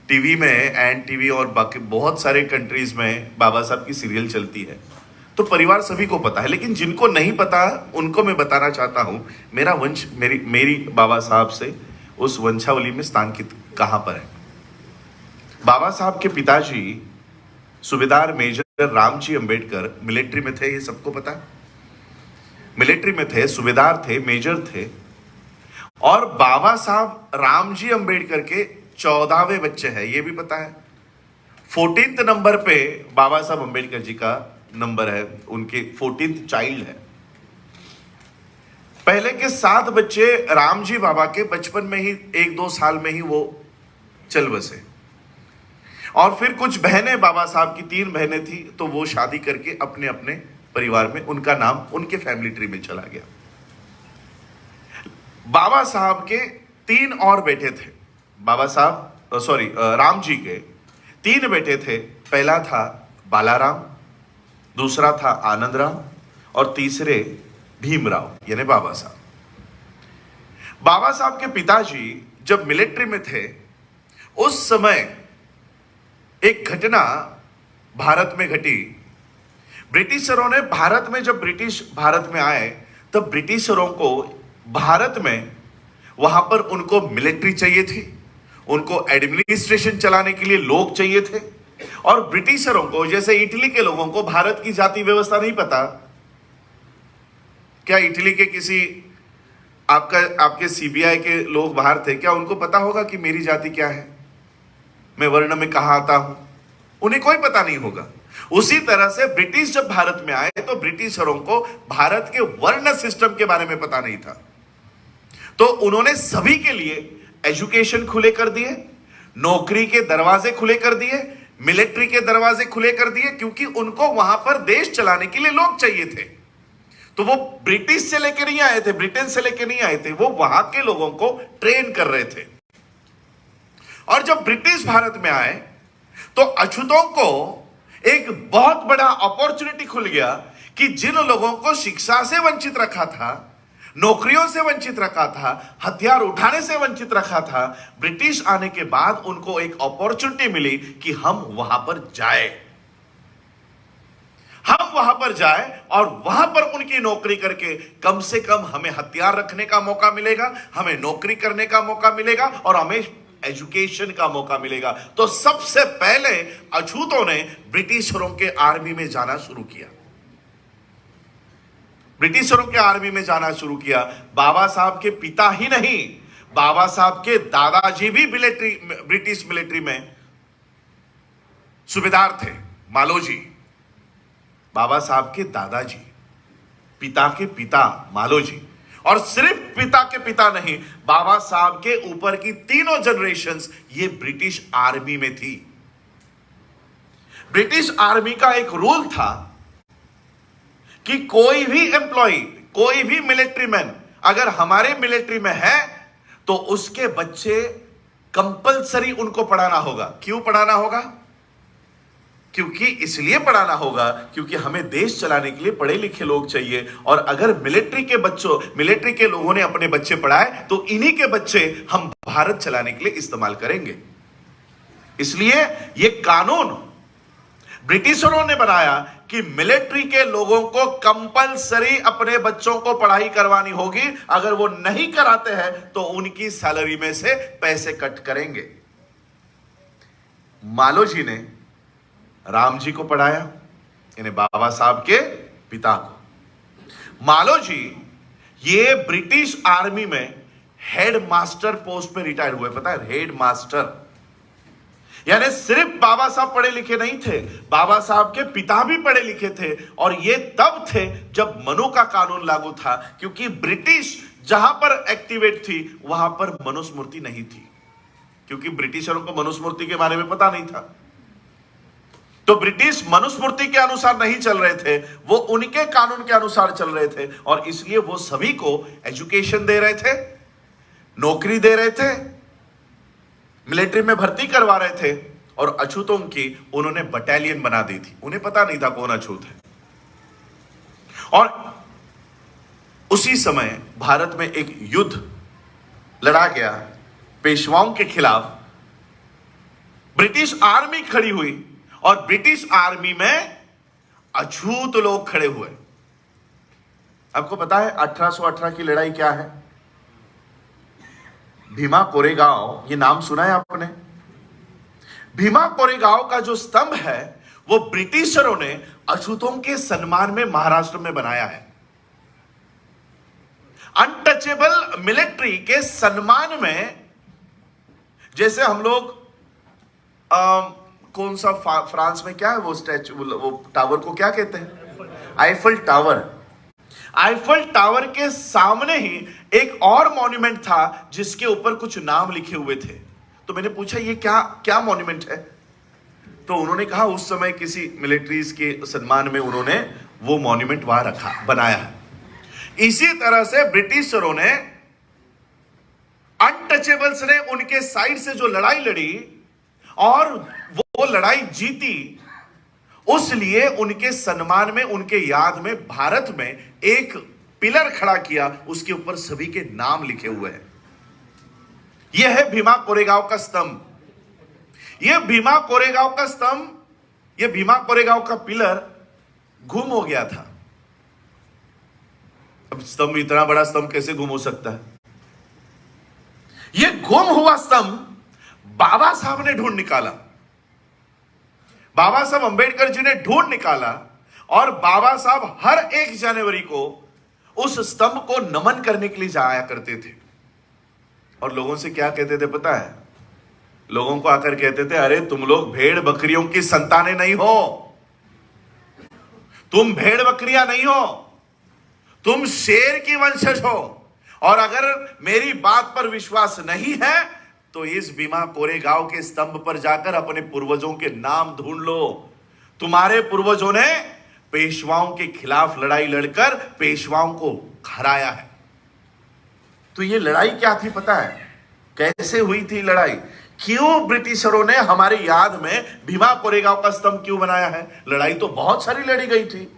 TV में, and TV और बाकी बहुत सारे कंट्रीज में बाबा साहब की सीरियल चलती है, तो परिवार सभी को पता है। लेकिन जिनको नहीं पता उनको मैं बताना चाहता हूं मेरा वंश, मेरी बाबा साहब से उस वंशावली में स्थान कहां पर है। बाबा साहब के पिताजी सूबेदार मेजर रामजी अंबेडकर मिलिट्री में थे, ये सबको पता है। मिलिट्री में थे, सूबेदार थे, मेजर थे। और बाबा साहब रामजी अंबेडकर के 14वें बच्चे हैं, ये भी पता है। 14th नंबर पे बाबा साहब अंबेडकर जी का नंबर है, उनके 14th चाइल्ड है। पहले के 7 बच्चे रामजी बाबा के बचपन में ही 1-2 साल में ही वो चल बसे। और फिर कुछ बहनें, बाबा साहब की 3 बहनें थी, तो वो शादी करके अपने अपने परिवार में, उनका नाम उनके फैमिली ट्री में चला गया। बाबा साहब के 3 और बेटे थे। बाबा साहब राम जी के 3 बेटे थे। पहला था बालाराम, दूसरा था आनंद राम और तीसरे भीमराव, यानी बाबा साहब। बाबा साहब के पिताजी जब मिलिट्री में थे, उस समय एक घटना भारत में घटी। ब्रिटिशरों ने भारत में, जब ब्रिटिश भारत में आए, तब ब्रिटिशरों को भारत में, वहां पर उनको मिलिट्री चाहिए थी, उनको एडमिनिस्ट्रेशन चलाने के लिए लोग चाहिए थे। और ब्रिटिशरों को, जैसे इटली के लोगों को भारत की जाति व्यवस्था नहीं पता। क्या इटली के किसी आपके सीबीआई के लोग बाहर थे, क्या उनको पता होगा कि मेरी जाति क्या है, मैं वर्ण में कहां आता हूं? उन्हें कोई पता नहीं होगा। उसी तरह से ब्रिटिश जब भारत में आए तो ब्रिटिशरों को भारत के वर्ण सिस्टम के बारे में पता नहीं था। तो उन्होंने सभी के लिए एजुकेशन खुले कर दिए, नौकरी के दरवाजे खुले कर दिए, मिलिट्री के दरवाजे खुले कर दिए, क्योंकि उनको वहां पर देश चलाने के लिए लोग चाहिए थे। तो वो ब्रिटिश से लेकर नहीं आए थे, ब्रिटेन से लेकर नहीं आए थे, वो वहां के लोगों को ट्रेन कर रहे थे। और जब ब्रिटिश भारत में आए तो अछूतों को एक बहुत बड़ा अपॉर्चुनिटी खुल गया कि जिन लोगों को शिक्षा से वंचित रखा था, नौकरियों से वंचित रखा था, हथियार उठाने से वंचित रखा था, ब्रिटिश आने के बाद उनको एक अपॉर्चुनिटी मिली कि हम वहां पर जाए, हम वहां पर जाए और वहां पर उनकी नौकरी करके कम से कम हमें हथियार रखने का मौका मिलेगा, हमें नौकरी करने का मौका मिलेगा और हमें एजुकेशन का मौका मिलेगा। तो सबसे पहले अछूतों ने ब्रिटिशरों के आर्मी में जाना शुरू किया, ब्रिटिशरों के आर्मी में जाना शुरू किया। बाबा साहब के पिता ही नहीं, बाबा साहब के दादाजी भी ब्रिटिश मिलिट्री में सूबेदार थे, मालोजी। बाबा साहब के दादाजी, पिता के पिता मालोजी, और सिर्फ पिता के पिता नहीं, बाबा साहब के ऊपर की 3 जनरेशंस ये ब्रिटिश आर्मी में थी। ब्रिटिश आर्मी का एक रूल था कि कोई भी एम्प्लॉय, कोई भी मिलिट्री मैन अगर हमारे मिलिट्री में है तो उसके बच्चे कंपलसरी उनको पढ़ाना होगा। क्यों पढ़ाना होगा? क्योंकि इसलिए पढ़ाना होगा क्योंकि हमें देश चलाने के लिए पढ़े लिखे लोग चाहिए। और अगर मिलिट्री के लोगों ने अपने बच्चे पढ़ाए तो इन्हीं के बच्चे हम भारत चलाने के लिए इस्तेमाल करेंगे। इसलिए यह कानून ब्रिटिशरों ने बनाया कि मिलिट्री के लोगों को कंपलसरी अपने बच्चों को पढ़ाई करवानी होगी। अगर वो नहीं कराते हैं तो उनकी सैलरी में से पैसे कट करेंगे। मालोजी ने राम जी को पढ़ाया, यानी बाबा साहब के पिता को। मालोजी ये ब्रिटिश आर्मी में हेड मास्टर पोस्ट पे रिटायर हुए, पता है? हेड मास्टर, यानी सिर्फ बाबा साहब पढ़े लिखे नहीं थे, बाबा साहब के पिता भी पढ़े लिखे थे। और ये तब थे जब मनु का कानून लागू था, क्योंकि ब्रिटिश जहां पर एक्टिवेट थी वहां पर मनुस्मृति नहीं थी, क्योंकि ब्रिटिशरों को मनुस्मृति के बारे में पता नहीं था। तो ब्रिटिश मनुस्मृति के अनुसार नहीं चल रहे थे, वो उनके कानून के अनुसार चल रहे थे। और इसलिए वो सभी को एजुकेशन दे रहे थे, नौकरी दे रहे थे, मिलिट्री में भर्ती करवा रहे थे। और अछूतों की उन्होंने बटालियन बना दी थी, उन्हें पता नहीं था कौन अछूत है। और उसी समय भारत में एक युद्ध लड़ा गया पेशवाओं के खिलाफ, ब्रिटिश आर्मी खड़ी हुई और ब्रिटिश आर्मी में अछूत लोग खड़े हुए। आपको पता है 1818 की लड़ाई क्या है? भीमा कोरेगांव, ये नाम सुना है आपने? भीमा कोरेगांव का जो स्तंभ है वो ब्रिटिशरों ने अछूतों के सम्मान में महाराष्ट्र में बनाया है। अनटचेबल मिलिट्री के सम्मान में, जैसे हम लोग कौन सा फ्रांस में क्या है वो स्टैचू, वो टावर को क्या कहते हैं? Eiffel tower. आईफल टावर के सामने ही एक और मॉन्यूमेंट था जिसके ऊपर कुछ नाम लिखे हुए थे। तो मैंने पूछा ये क्या क्या मॉन्यूमेंट है? तो उन्होंने कहा उस समय किसी मिलिट्रीज के सम्मान में उन्होंने वो मॉन्यूमेंट वहां रखा, बनाया है। इसी तरह से ब्रिटिशरों ने, अनटचेबल्स ने उनके साइड से जो लड़ाई लड़ी और वो लड़ाई जीती, उसलिए उनके सम्मान में, उनके याद में भारत में एक पिलर खड़ा किया, उसके ऊपर सभी के नाम लिखे हुए हैं। यह है भीमा कोरेगांव का स्तंभ। यह भीमा कोरेगांव का स्तंभ, यह भीमा कोरेगांव का पिलर गुम हो गया था। अब स्तंभ, इतना बड़ा स्तंभ कैसे गुम हो सकता है? यह गुम हुआ स्तंभ बाबा साहब ने ढूंढ निकाला। बाबा साहब अंबेडकर जी ने ढूंढ निकाला और बाबा साहब हर 1 जनवरी को उस स्तंभ को नमन करने के लिए जाया करते थे। और लोगों से क्या कहते थे पता है? लोगों को आकर कहते थे, अरे तुम लोग भेड़ बकरियों की संतानें नहीं हो, तुम भेड़ बकरियां नहीं हो, तुम शेर की वंशज हो। और अगर मेरी बात पर विश्वास नहीं है तो इस भीमा कोरेगांव के स्तंभ पर जाकर अपने पूर्वजों के नाम ढूंढ लो। तुम्हारे पूर्वजों ने पेशवाओं के खिलाफ लड़ाई लड़कर पेशवाओं को हराया है। तो ये लड़ाई क्या थी पता है? कैसे हुई थी लड़ाई? क्यों ब्रिटिशरों ने हमारी याद में भीमा कोरेगांव का स्तंभ क्यों बनाया है? लड़ाई तो बहुत सारी लड़ी गई थी,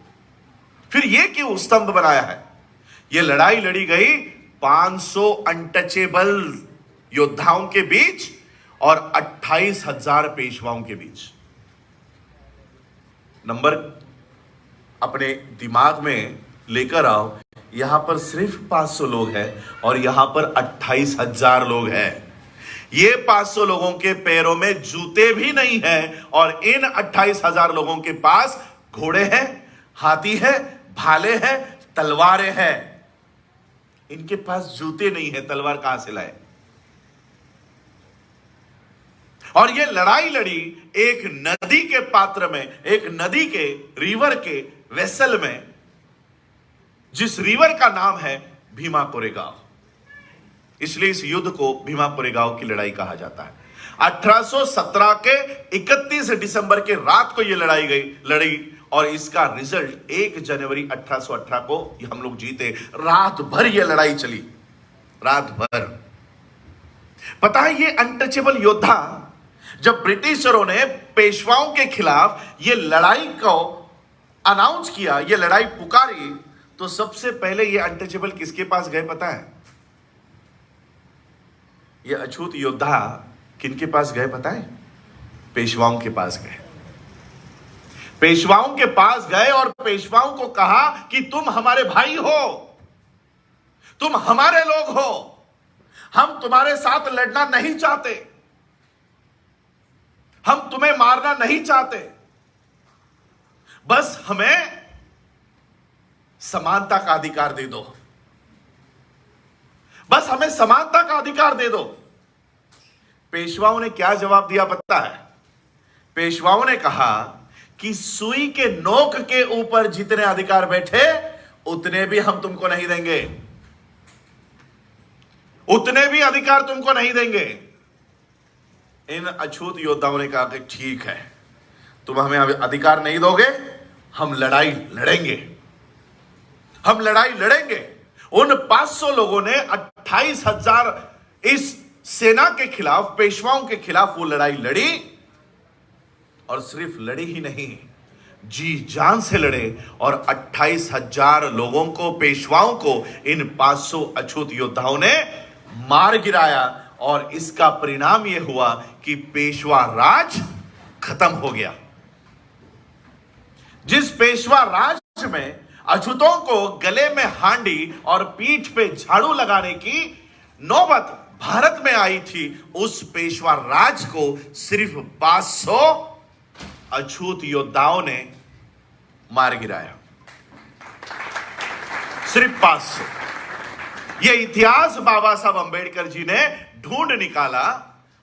फिर ये क्यों स्तंभ बनाया है? ये लड़ाई लड़ी गई 500 अनटचेबल योद्धाओं के बीच और 28,000 पेशवाओं के बीच। नंबर अपने दिमाग में लेकर आओ, यहां पर सिर्फ 500 लोग हैं और यहां पर 28,000 लोग हैं। ये 500 लोगों के पैरों में जूते भी नहीं हैं और इन 28,000 लोगों के पास घोड़े हैं, हाथी है, भाले हैं, तलवारें हैं। इनके पास जूते नहीं है, तलवार कहां से लाए? और ये लड़ाई लड़ी एक नदी के पात्र में, एक नदी के रिवर के वेसल में, जिस रिवर का नाम है भीमा कोरेगांव। इसलिए इस युद्ध को भीमा कोरेगांव की लड़ाई कहा जाता है। 1817 के 31 दिसंबर के रात को यह लड़ी और इसका रिजल्ट 1 जनवरी 1818 को हम लोग जीते। रात भर यह लड़ाई चली, रात भर। पता है ये अनटचेबल योद्धा, जब ब्रिटिशरों ने पेशवाओं के खिलाफ ये लड़ाई को अनाउंस किया, ये लड़ाई पुकारी, तो सबसे पहले ये अनटचेबल किसके पास गए पता है? ये अछूत योद्धा किनके पास गए पता है? पेशवाओं के पास गए। पेशवाओं के पास गए और पेशवाओं को कहा कि तुम हमारे भाई हो, तुम हमारे लोग हो, हम तुम्हारे साथ लड़ना नहीं चाहते, हम तुम्हें मारना नहीं चाहते, बस हमें समानता का अधिकार दे दो, बस हमें समानता का अधिकार दे दो। पेशवाओं ने क्या जवाब दिया पता है? पेशवाओं ने कहा कि सुई के नोक के ऊपर जितने अधिकार बैठे उतने भी हम तुमको नहीं देंगे, उतने भी अधिकार तुमको नहीं देंगे। इन अछूत योद्धाओं ने कहा कि ठीक है, तुम हमें अधिकार नहीं दोगे, हम लड़ाई लड़ेंगे, हम लड़ाई लड़ेंगे। उन 500 लोगों ने 28,000 इस सेना के खिलाफ, पेशवाओं के खिलाफ वो लड़ाई लड़ी और सिर्फ लड़ी ही नहीं, जी जान से लड़े और 28,000 लोगों को, पेशवाओं को इन 500 अछूत योद्धाओं ने मार गिराया और इसका परिणाम यह हुआ कि पेशवा राज खत्म हो गया। जिस पेशवा राज में अछूतों को गले में हांडी और पीठ पे झाड़ू लगाने की नौबत भारत में आई थी, उस पेशवा राज को सिर्फ 500 अछूत योद्धाओं ने मार गिराया। सिर्फ 500। यह इतिहास बाबा साहब अंबेडकर जी ने ढूंढ निकाला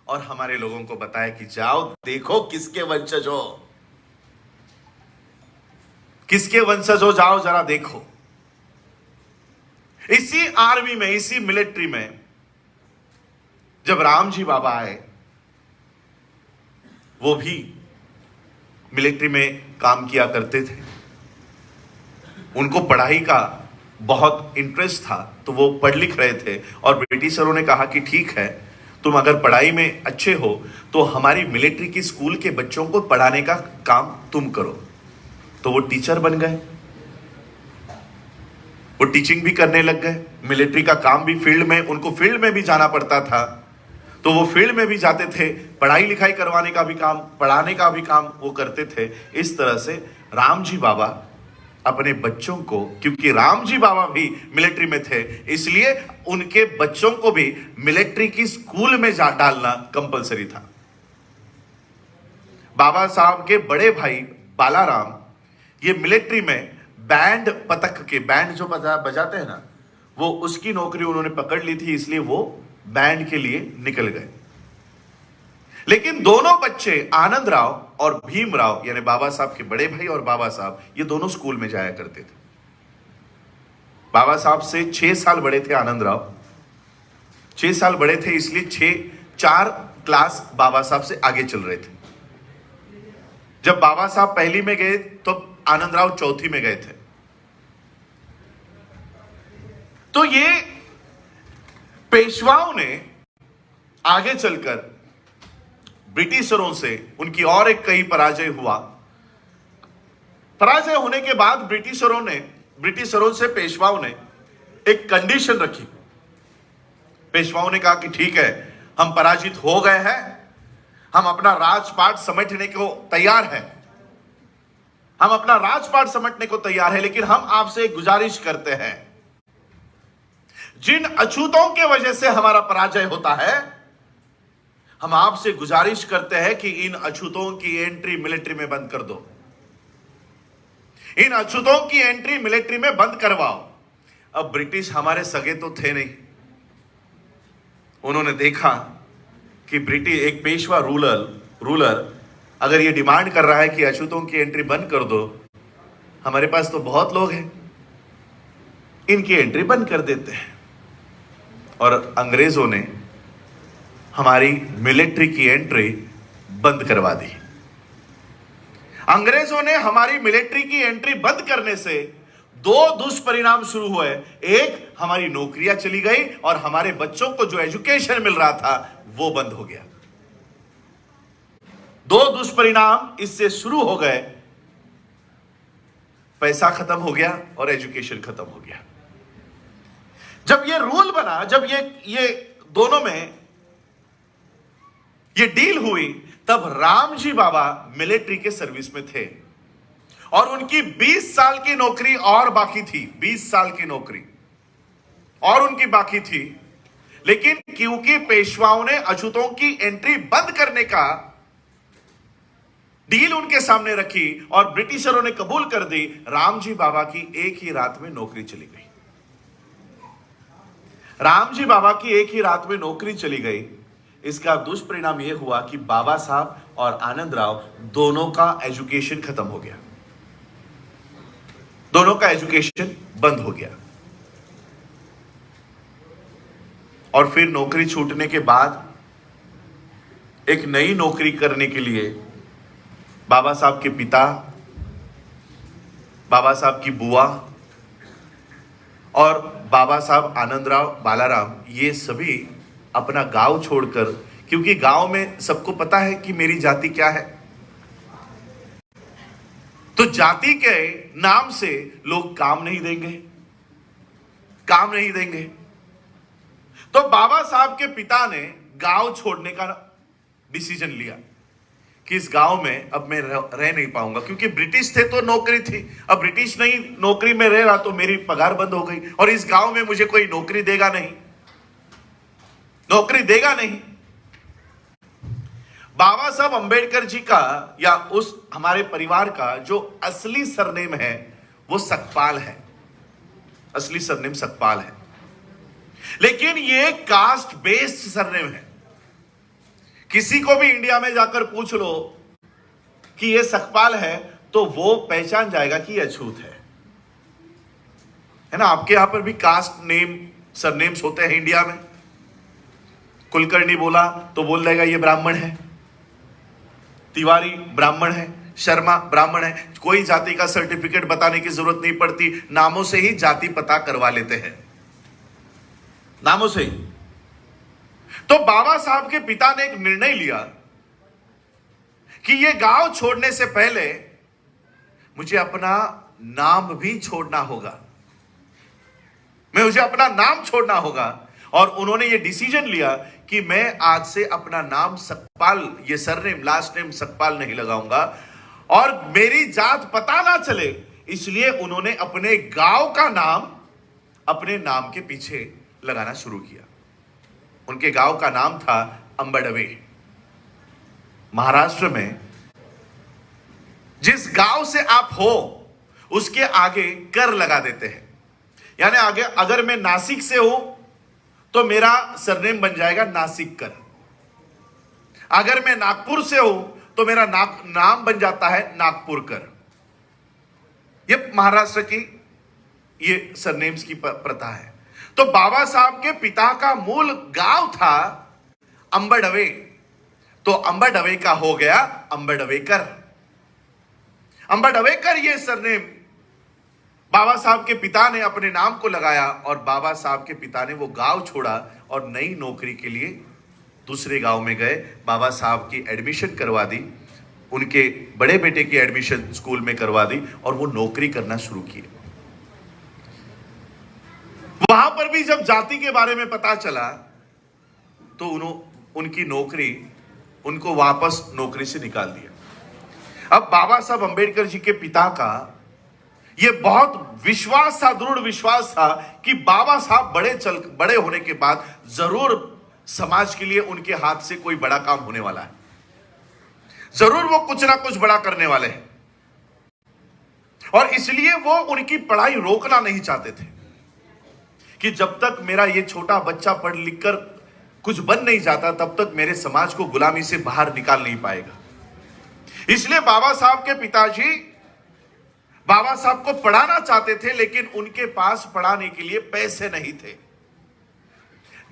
और हमारे लोगों को बताया कि जाओ देखो किसके वंशज हो, किसके वंशज हो, जाओ जरा देखो। इसी आर्मी में, इसी मिलिट्री में जब राम जी बाबा आए, वो भी मिलिट्री में काम किया करते थे। उनको पढ़ाई का बहुत इंटरेस्ट था, तो वो पढ़ लिख रहे थे और ब्रिटिशरों ने कहा कि ठीक है, तुम अगर पढ़ाई में अच्छे हो तो हमारी मिलिट्री की स्कूल के बच्चों को पढ़ाने का काम तुम करो। तो वो टीचर बन गए, वो टीचिंग भी करने लग गए। मिलिट्री का काम भी फील्ड में, उनको फील्ड में भी जाना पड़ता था, तो वो फील्ड में भी जाते थे, पढ़ाई लिखाई करवाने का भी काम, पढ़ाने का भी काम वो करते थे। इस तरह से राम जी बाबा अपने बच्चों को, क्योंकि राम जी बाबा भी मिलिट्री में थे, इसलिए उनके बच्चों को भी मिलिट्री की स्कूल में डालना कंपलसरी था। बाबा साहब के बड़े भाई बालाराम, ये मिलिट्री में बैंड पतक के, बैंड जो बजाते हैं ना, वो उसकी नौकरी उन्होंने पकड़ ली थी, इसलिए वो बैंड के लिए निकल गए। लेकिन दोनों बच्चे आनंद राव और भीमराव, यानी बाबा साहब के बड़े भाई और बाबा साहब, ये दोनों स्कूल में जाया करते थे। बाबा साहब से 6 साल बड़े थे आनंद राव, 6 साल बड़े थे, इसलिए 4 क्लास बाबा साहब से आगे चल रहे थे। जब बाबा साहब पहली में गए तो आनंद राव चौथी में गए थे। तो ये पेशवाओं ने आगे चलकर ब्रिटिशरों से उनकी और एक कई पराजय हुआ। पराजय होने के बाद ब्रिटिशरों से पेशवाओं ने एक कंडीशन रखी। पेशवाओं ने कहा कि ठीक है, हम पराजित हो गए हैं, हम अपना राजपाट समेटने को तैयार हैं, हम अपना राजपाट समेटने को तैयार है, लेकिन हम आपसे एक गुजारिश करते हैं, जिन अछूतों के वजह से हमारा पराजय होता है, हम आपसे गुजारिश करते हैं कि इन अछूतों की एंट्री मिलिट्री में बंद कर दो, इन अछूतों की एंट्री मिलिट्री में बंद करवाओ। अब ब्रिटिश हमारे सगे तो थे नहीं, उन्होंने देखा कि ब्रिटिश एक पेशवा रूलर अगर ये डिमांड कर रहा है कि अछूतों की एंट्री बंद कर दो, हमारे पास तो बहुत लोग हैं, इनकी एंट्री बंद कर देते हैं। और अंग्रेजों ने हमारी मिलिट्री की एंट्री बंद करवा दी। अंग्रेजों ने हमारी मिलिट्री की एंट्री बंद करने से 2 दुष्परिणाम शुरू हुए। एक, हमारी नौकरियां चली गई और हमारे बच्चों को जो एजुकेशन मिल रहा था वो बंद हो गया। 2 दुष्परिणाम इससे शुरू हो गए, पैसा खत्म हो गया और एजुकेशन खत्म हो गया। जब ये रूल बना, जब ये दोनों में ये डील हुई, तब राम जी बाबा मिलिट्री के सर्विस में थे और उनकी 20 साल की नौकरी और बाकी थी, 20 साल की नौकरी और उनकी बाकी थी। लेकिन क्योंकि पेशवाओं ने अछूतों की एंट्री बंद करने का डील उनके सामने रखी और ब्रिटिशरों ने कबूल कर दी, राम जी बाबा की एक ही रात में नौकरी चली गई। राम जी बाबा की एक ही रात में नौकरी चली गई। इसका दुष्परिणाम यह हुआ कि बाबा साहब और आनंद राव दोनों का एजुकेशन खत्म हो गया, दोनों का एजुकेशन बंद हो गया। और फिर नौकरी छूटने के बाद एक नई नौकरी करने के लिए बाबा साहब के पिता, बाबा साहब की बुआ और बाबा साहब आनंद राव बालाराम, ये सभी अपना गांव छोड़कर, क्योंकि गांव में सबको पता है कि मेरी जाति क्या है, तो जाति के नाम से लोग काम नहीं देंगे। तो बाबा साहब के पिता ने गांव छोड़ने का डिसीजन लिया कि इस गांव में अब मैं रह नहीं पाऊंगा, क्योंकि ब्रिटिश थे तो नौकरी थी, अब ब्रिटिश नहीं नौकरी में रह रहा तो मेरी पगार बंद हो गई और इस गांव में मुझे कोई नौकरी देगा नहीं, नौकरी देगा नहीं। बाबा साहब अंबेडकर जी का या उस हमारे परिवार का जो असली सरनेम है वो सकपाल है, असली सरनेम सकपाल है, लेकिन ये कास्ट बेस्ड सरनेम है। किसी को भी इंडिया में जाकर पूछ लो कि ये सकपाल है तो वो पहचान जाएगा कि ये अछूत है ना। आपके यहां पर भी कास्ट नेम सरनेम्स होते हैं इंडिया में। कुलकर्णी बोला तो बोल देगा ये ब्राह्मण है, तिवारी ब्राह्मण है, शर्मा ब्राह्मण है, कोई जाति का सर्टिफिकेट बताने की जरूरत नहीं पड़ती, नामों से ही जाति पता करवा लेते हैं, नामों से ही। तो बाबा साहब के पिता ने एक निर्णय लिया कि ये गांव छोड़ने से पहले मुझे अपना नाम भी छोड़ना होगा, मुझे अपना नाम छोड़ना होगा। और उन्होंने ये डिसीजन लिया कि मैं आज से अपना नाम सकपाल, ये सरनेम लास्ट नेम सकपाल नहीं लगाऊंगा और मेरी जात पता ना चले, इसलिए उन्होंने अपने गांव का नाम अपने नाम के पीछे लगाना शुरू किया। उनके गांव का नाम था अंबडवे। महाराष्ट्र में जिस गांव से आप हो उसके आगे कर लगा देते हैं, यानी आगे अगर मैं नासिक से हूं तो मेरा सरनेम बन जाएगा नासिक कर, अगर मैं नागपुर से हूं तो मेरा नाम बन जाता है नागपुर कर। ये महाराष्ट्र की ये सरनेम्स की प्रथा है। तो बाबा साहब के पिता का मूल गांव था अंबडवे, तो अंबडवे का हो गया अंबडवेकर। अंबडवेकर ये सरनेम बाबा साहब के पिता ने अपने नाम को लगाया और बाबा साहब के पिता ने वो गांव छोड़ा और नई नौकरी के लिए दूसरे गांव में गए। बाबा साहब की एडमिशन करवा दी, उनके बड़े बेटे की एडमिशन स्कूल में करवा दी और वो नौकरी करना शुरू किए। वहां पर भी जब जाति के बारे में पता चला तो उनकी नौकरी, उनको वापस नौकरी से निकाल दिया। अब बाबा साहब अंबेडकर जी के पिता का यह बहुत विश्वास था, दृढ़ विश्वास था कि बाबा साहब बड़े होने के बाद जरूर समाज के लिए उनके हाथ से कोई बड़ा काम होने वाला है, जरूर वो कुछ ना कुछ बड़ा करने वाले हैं। और इसलिए वो उनकी पढ़ाई रोकना नहीं चाहते थे कि जब तक मेरा ये छोटा बच्चा पढ़ लिख कर कुछ बन नहीं जाता तब तक मेरे समाज को गुलामी से बाहर निकाल नहीं पाएगा। इसलिए बाबा साहब के पिताजी बाबा साहब को पढ़ाना चाहते थे, लेकिन उनके पास पढ़ाने के लिए पैसे नहीं थे,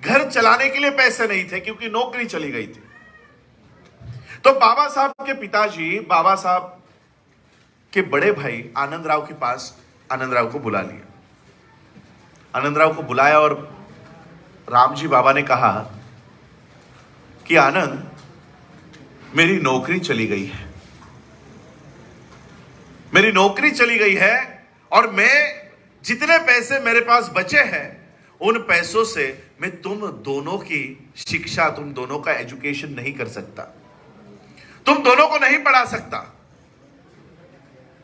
घर चलाने के लिए पैसे नहीं थे क्योंकि नौकरी चली गई थी। तो बाबा साहब के पिताजी बाबा साहब के बड़े भाई आनंदराव के पास आनंदराव को बुला लिया। आनंदराव को बुलाया और रामजी बाबा ने कहा कि आनंद, मेरी नौकरी चली गई है, मेरी नौकरी चली गई है और मैं जितने पैसे मेरे पास बचे हैं उन पैसों से मैं तुम दोनों की शिक्षा, तुम दोनों का एजुकेशन नहीं कर सकता, तुम दोनों को नहीं पढ़ा सकता।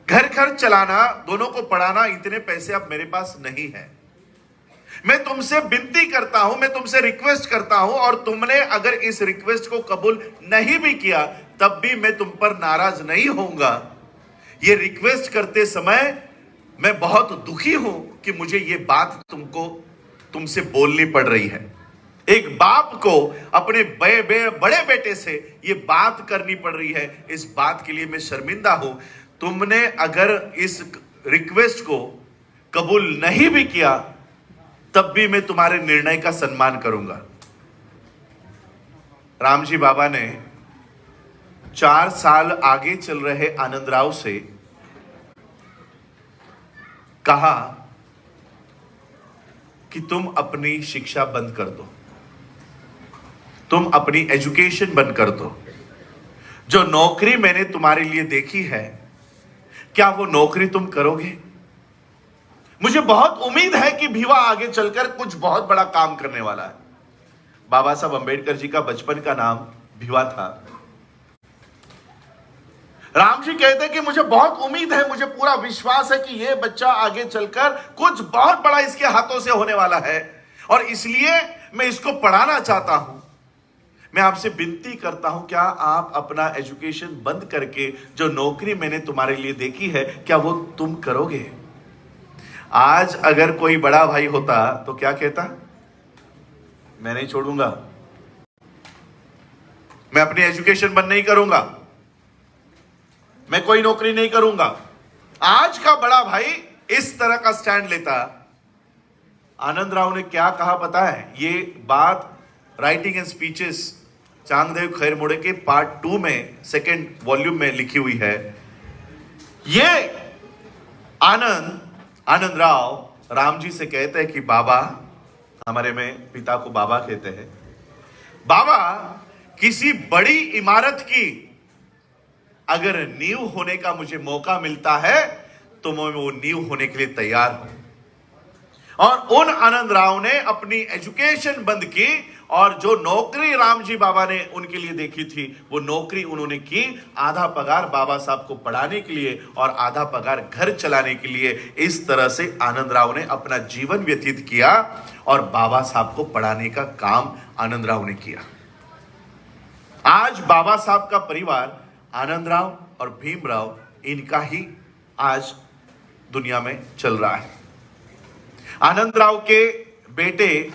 घर खर्च चलाना, दोनों को पढ़ाना, इतने पैसे अब मेरे पास नहीं है। मैं तुमसे विनती करता हूं, मैं तुमसे रिक्वेस्ट करता हूं और तुमने अगर इस रिक्वेस्ट को कबूल नहीं भी किया तब भी मैं तुम पर नाराज नहीं होऊंगा। ये रिक्वेस्ट करते समय मैं बहुत दुखी हूं कि मुझे ये बात तुमसे बोलनी पड़ रही है। एक बाप को अपने बड़े बेटे से ये बात करनी पड़ रही है, इस बात के लिए मैं शर्मिंदा हूं। तुमने अगर इस रिक्वेस्ट को कबूल नहीं भी किया तब भी मैं तुम्हारे निर्णय का सम्मान करूंगा। रामजी बाबा ने 4 साल आगे चल रहे आनंदराव से कहा कि तुम अपनी शिक्षा बंद कर दो, तुम अपनी एजुकेशन बंद कर दो। जो नौकरी मैंने तुम्हारे लिए देखी है, क्या वो नौकरी तुम करोगे? मुझे बहुत उम्मीद है कि भीवा आगे चलकर कुछ बहुत बड़ा काम करने वाला है। बाबा साहब अंबेडकर जी का बचपन का नाम भिवा था। राम जी कहते हैं कि मुझे बहुत उम्मीद है, मुझे पूरा विश्वास है कि यह बच्चा आगे चलकर कुछ बहुत बड़ा इसके हाथों से होने वाला है, और इसलिए मैं इसको पढ़ाना चाहता हूं। मैं आपसे विनती करता हूं, क्या आप अपना एजुकेशन बंद करके जो नौकरी मैंने तुम्हारे लिए देखी है, क्या वो तुम करोगे? आज अगर कोई बड़ा भाई होता तो क्या कहता? मैं नहीं छोड़ूंगा, मैं अपनी एजुकेशन बंद नहीं करूंगा, मैं कोई नौकरी नहीं करूंगा। आज का बड़ा भाई इस तरह का स्टैंड लेता। आनंद राव ने क्या कहा पता है? ये बात राइटिंग एंड स्पीचेस चांगदेव खैरमोड़े के पार्ट 2 में 2nd वॉल्यूम में लिखी हुई है। ये आनंद राव राम जी से कहते हैं कि बाबा, हमारे में पिता को बाबा कहते हैं, बाबा किसी बड़ी इमारत की अगर नींव होने का मुझे मौका मिलता है तो मैं वो नींव होने के लिए तैयार हूं। और उन आनंद राव ने अपनी एजुकेशन बंद की, और जो नौकरी राम जी बाबा ने उनके लिए देखी थी वो नौकरी उन्होंने की। आधा पगार बाबा साहब को पढ़ाने के लिए और आधा पगार घर चलाने के लिए। इस तरह से आनंद राव ने अपना जीवन व्यतीत किया और बाबा साहब को पढ़ाने का काम आनंद राव ने किया। आज बाबा साहब का परिवार आनंद राव और भीमराव, इनका ही आज दुनिया में चल रहा है। आनंद राव के बेटे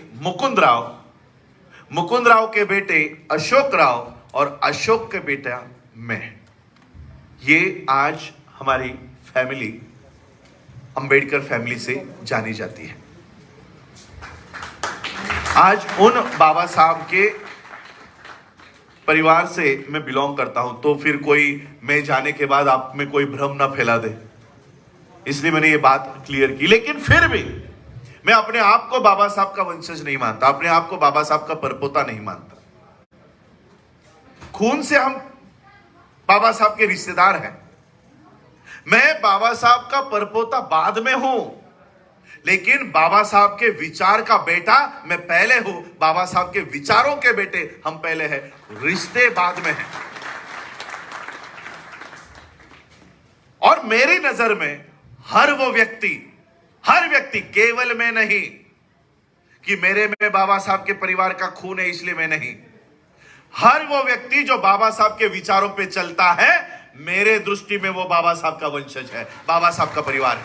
मुकुंद राव के बेटे अशोक राव और अशोक के बेटा मैं, ये आज हमारी फैमिली अंबेडकर फैमिली से जानी जाती है। आज उन बाबा साहब के परिवार से मैं बिलोंग करता हूं, तो फिर कोई मैं जाने के बाद आप में कोई भ्रम ना फैला दे, इसलिए मैंने ये बात क्लियर की। लेकिन फिर भी मैं अपने आप को बाबा साहब का वंशज नहीं मानता, अपने आप को बाबा साहब का परपोता नहीं मानता। खून से हम बाबा साहब के रिश्तेदार हैं। मैं बाबा साहब का परपोता बाद में हूं, लेकिन बाबा साहब के विचार का बेटा मैं पहले हूं। बाबा साहब के विचारों के बेटे हम पहले हैं, रिश्ते बाद में हैं। और मेरी नजर में हर व्यक्ति, केवल मैं नहीं कि मेरे में बाबा साहब के परिवार का खून है इसलिए मैं नहीं, हर वो व्यक्ति जो बाबा साहब के विचारों पे चलता है, मेरे दृष्टि में वो बाबा साहब का वंशज है, बाबा साहब का परिवार है।